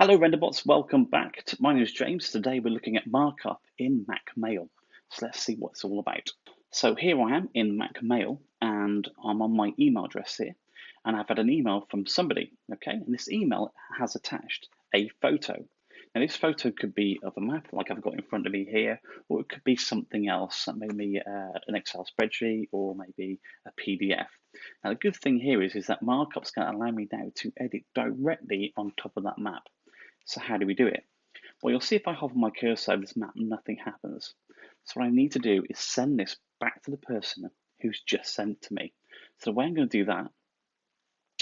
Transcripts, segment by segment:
Hello Renderbots, welcome back. My name is James. Today we're looking at markup in Mac Mail. So let's see what it's all about. So here I am in Mac Mail and I'm on my email address here and I've had an email from somebody, okay? And this email has attached a photo. Now this photo could be of a map like I've got in front of me here, or it could be something else, maybe an Excel spreadsheet or maybe a PDF. Now the good thing here is that markup's going to allow me now to edit directly on top of that map. So how do we do it? Well, you'll see if I hover my cursor over this map, nothing happens. So what I need to do is send this back to the person who's just sent it to me. So the way I'm going to do that,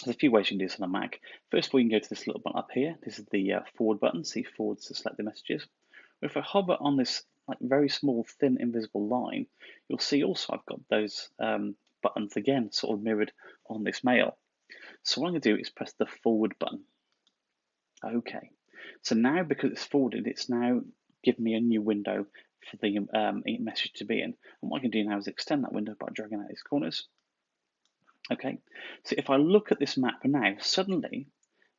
there's a few ways you can do this on a Mac. First of all, you can go to this little button up here. This is the forward button. See forwards to select the messages. If I hover on this like very small, thin, invisible line, you'll see also I've got those buttons again, sort of mirrored on this mail. So what I'm going to do is press the forward button. Okay. So now, because it's forwarded, it's now given me a new window for the message to be in. And what I can do now is extend that window by dragging out these corners. Okay, so if I look at this map now, suddenly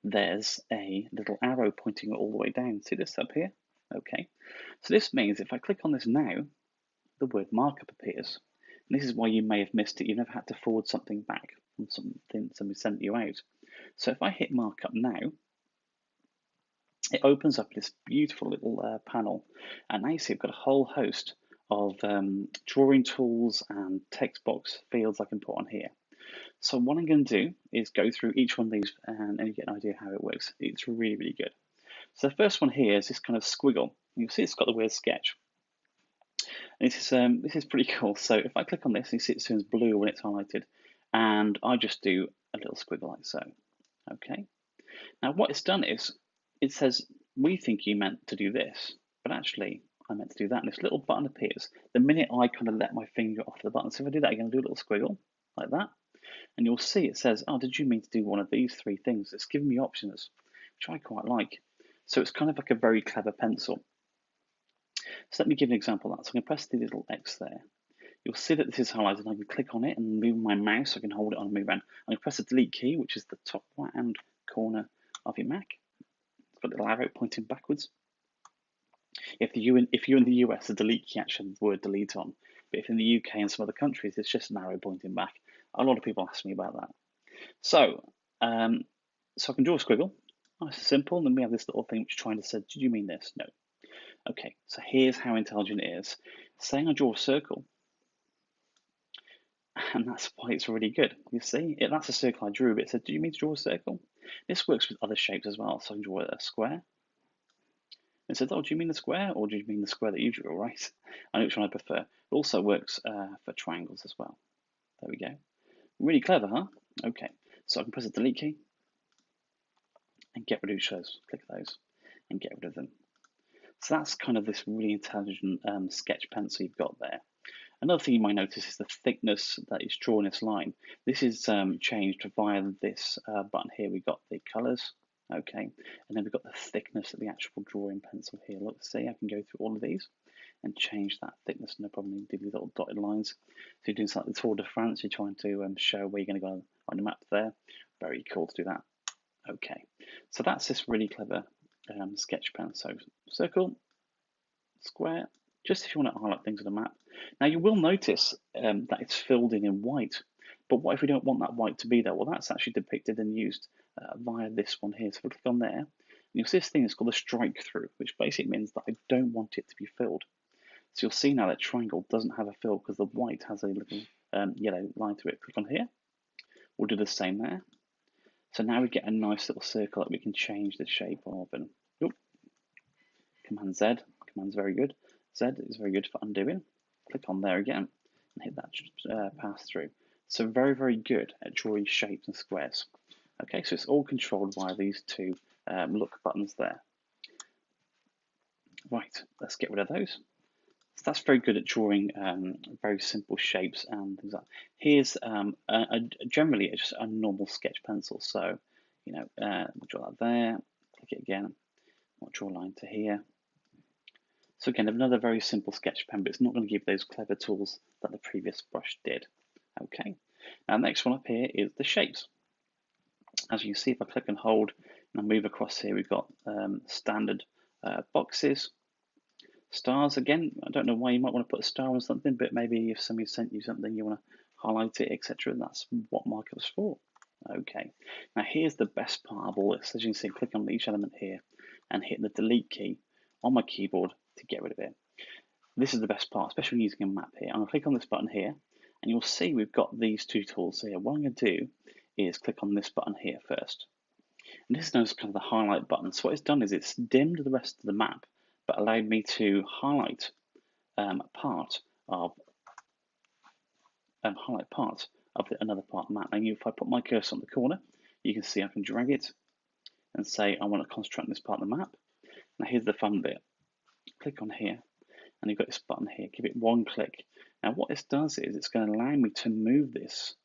there's a little arrow pointing all the way down. See this up here? Okay, so this means if I click on this now, the word markup appears. And this is why you may have missed it. You never had to forward something back from something somebody sent you out. So if I hit markup now, it opens up this beautiful little panel, and now you see I've got a whole host of drawing tools and text box fields I can put on here. So what I'm going to do is go through each one of these and you get an idea how it works. It's really, really good. So the first one here is this kind of squiggle. You'll see it's got the word sketch. And this is pretty cool. So if I click on this, you see it turns blue when it's highlighted, and I just do a little squiggle like so. Okay. Now what it's done is it says, we think you meant to do this, but actually I meant to do that. And this little button appears the minute I kind of let my finger off the button. So if I do that again, do a little squiggle like that. And you'll see it says, oh, did you mean to do one of these three things? It's giving me options, which I quite like. So it's kind of like a very clever pencil. So let me give an example of that. So I'm going to press the little X there. You'll see that this is highlighted. I can click on it and move my mouse. So I can hold it on and move around. I'm going to press the delete key, which is the top right-hand corner of your Mac. It's got a little arrow pointing backwards. If you're in the US, the delete key actually has the word delete on. But if in the UK and some other countries, it's just an arrow pointing back. A lot of people ask me about that. So, so I can draw a squiggle. Nice and simple. And then we have this little thing which is trying to say, did you mean this? No. Okay, so here's how intelligent it is. Saying I draw a circle, and that's why it's really good. You see, that's a circle I drew, but it said, do you mean to draw a circle? This works with other shapes as well. So I can draw a square. It says, oh, do you mean the square, or do you mean the square that you drew, right? I know which one I prefer. It also works for triangles as well. There we go. Really clever, huh? Okay, so I can press the delete key and get rid of those. Click those and get rid of them. So that's kind of this really intelligent sketch pencil you've got there. Another thing you might notice is the thickness that is drawn in this line. This is changed via this button here. We've got the colors, okay, and then we've got the thickness of the actual drawing pencil here. Look, see, I can go through all of these and change that thickness, no problem. You do these little dotted lines. So you're doing something like the Tour de France, you're trying to show where you're going to go on the map there. Very cool to do that. Okay, so that's this really clever sketch pen. So circle, square, just if you want to highlight things on the map. Now you will notice that it's filled in white, but what if we don't want that white to be there? Well, that's actually depicted and used via this one here. So if we click on there, and you'll see this thing is called a strike through, which basically means that I don't want it to be filled. So you'll see now that triangle doesn't have a fill because the white has a little yellow line through it. Click on here. We'll do the same there. So now we get a nice little circle that we can change the shape of. And Command Z. Command's very good. Z is very good for undoing. Click on there again and hit that pass through. So very, very good at drawing shapes and squares. Okay, so it's all controlled by these two look buttons there. Right, let's get rid of those. So that's very good at drawing very simple shapes and things like that. Here's generally just a normal sketch pencil. So, we'll draw that there, click it again, we'll draw a line to here. So again, another very simple sketch pen, but it's not going to give those clever tools that the previous brush did. Okay, now the next one up here is the shapes. As you can see, if I click and hold, And move across here, we've got standard boxes. Stars again, I don't know why you might want to put a star on something, but maybe if somebody sent you something, you want to highlight it, etc. That's what markup's for. Okay, now here's the best part of all this. As you can see, click on each element here and hit the delete key on my keyboard to get rid of it. This is the best part, especially when using a map here. I'm going to click on this button here, and you'll see we've got these two tools here. What I'm going to do is click on this button here first. And this is known as kind of the highlight button. So what it's done is it's dimmed the rest of the map, but allowed me to highlight part of another part of the map. And if I put my cursor on the corner, you can see I can drag it and say I want to concentrate on this part of the map. Now here's the fun bit. Click on here, and you've got this button here. Give it one click. Now what this does is it's going to allow me to move this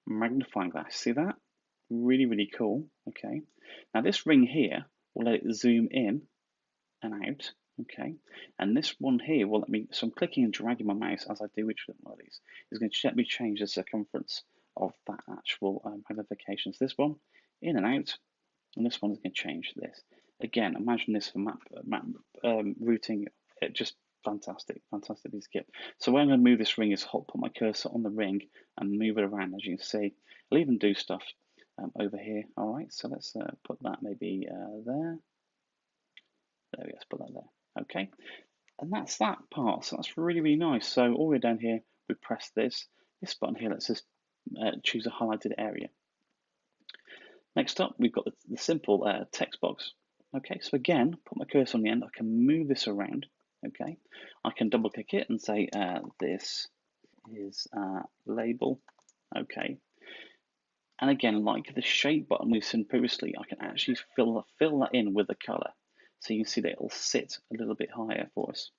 magnifying glass. See that? Really, really cool. Okay. Now this ring here will let it zoom in and out. Okay. And this one here will let me, so I'm clicking and dragging my mouse as I do each one of these. It's going to let me change the circumference of that actual magnification. So this one, in and out, and this one is going to change this. Again, imagine this for map routing. Just fantastic, fantastic piece of kit. So where I'm going to move this ring is put my cursor on the ring and move it around. As you can see, I'll even do stuff over here. All right, so let's put that maybe there. There we go, let's put that there. Okay, and that's that part. So that's really, really nice. So all the way down here, we press this. This button here lets us choose a highlighted area. Next up, we've got the simple text box. Okay, so again, put my cursor on the end. I can move this around. Okay, I can double click it and say this is label. Okay, and again, like the shape button we've seen previously, I can actually fill that in with the color. So you can see that it'll sit a little bit higher for us.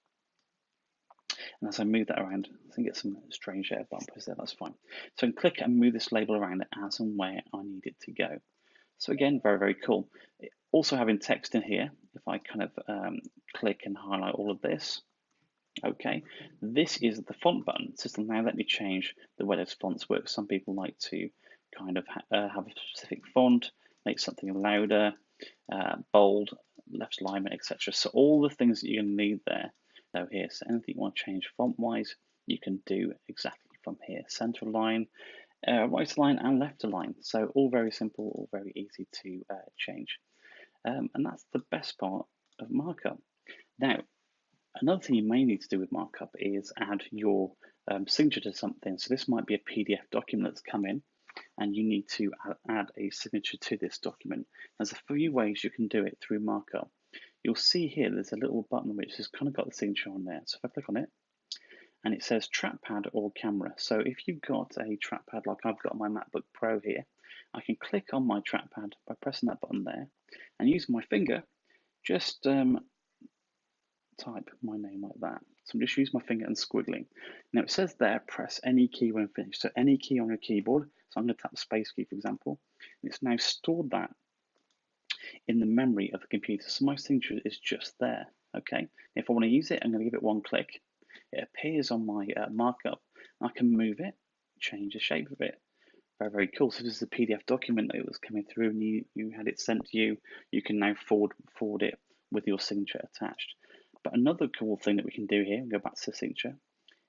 And as I move that around, I can get some strange bumpers there, that's fine. So I can click and move this label around as and where I need it to go. So again, very, very cool. Also having text in here, if I kind of click and highlight all of this, okay, this is the font button. So this will now let me change the way those fonts work. Some people like to kind of have a specific font, make something louder, bold, left alignment, etc. So all the things that you're going to need there. So here, so anything you want to change font-wise, you can do exactly from here. Center align, right align, and left align. So all very simple, all very easy to change. And that's the best part of markup. Now, another thing you may need to do with markup is add your signature to something. So this might be a PDF document that's come in, and you need to add a signature to this document. There's a few ways you can do it through markup. You'll see here there's a little button which has kind of got the signature on there. So if I click on it, and it says trackpad or camera. So if you've got a trackpad like I've got on my MacBook Pro here, I can click on my trackpad by pressing that button there, and using my finger, just type my name like that. So I'm just using my finger and squiggling. Now it says there, press any key when finished. So any key on your keyboard. So I'm going to tap the space key, for example. And it's now stored that in the memory of the computer. So my signature is just there. Okay. If I want to use it, I'm going to give it one click. It appears on my markup. I can move it, change the shape of it. Very, very cool. So this is a PDF document that was coming through, and you had it sent to you. You can now forward it with your signature attached. But another cool thing that we can do here, go back to the signature,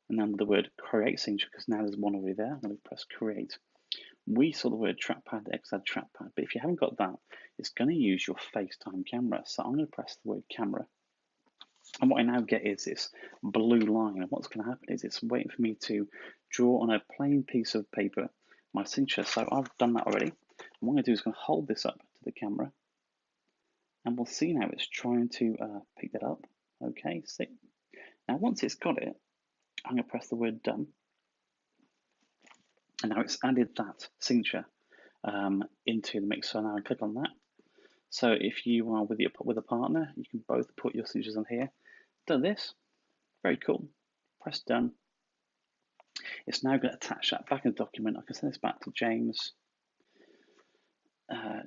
and then the word create signature, because now there's one already there. I'm going to press create. We saw the word trackpad, add trackpad, but if you haven't got that, it's going to use your FaceTime camera. So I'm going to press the word camera. And what I now get is this blue line. And what's going to happen is it's waiting for me to draw on a plain piece of paper my signature. So I've done that already. And what I'm going to do is going to hold this up to the camera. And we'll see now it's trying to pick that up. Okay, see. Now once it's got it, I'm going to press the word done. And now it's added that signature into the mix. So now I click on that. So if you are with a partner, you can both put your signatures on here. Done this. Very cool. Press done. It's now going to attach that back in the document. I can send this back to James.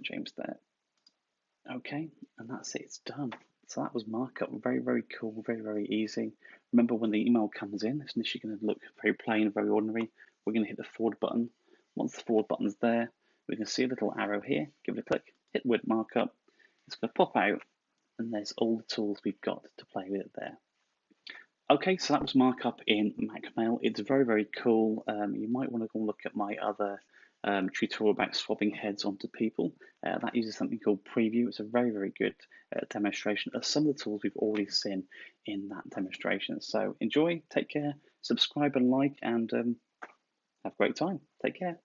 James there. Okay, and that's it. It's done. So that was markup. Very, very cool. Very, very easy. Remember, when the email comes in, it's initially going to look very plain, very ordinary. We're going to hit the forward button. Once the forward button's there, we can see a little arrow here. Give it a click. Hit word markup. It's going to pop out, and there's all the tools we've got to play with there. Okay, so that was markup in Macmail. It's very, very cool. You might want to go and look at my other tutorial about swapping heads onto people. That uses something called Preview. It's a very, very good demonstration of some of the tools we've already seen in that demonstration. So enjoy, take care, subscribe and like, and have a great time. Take care.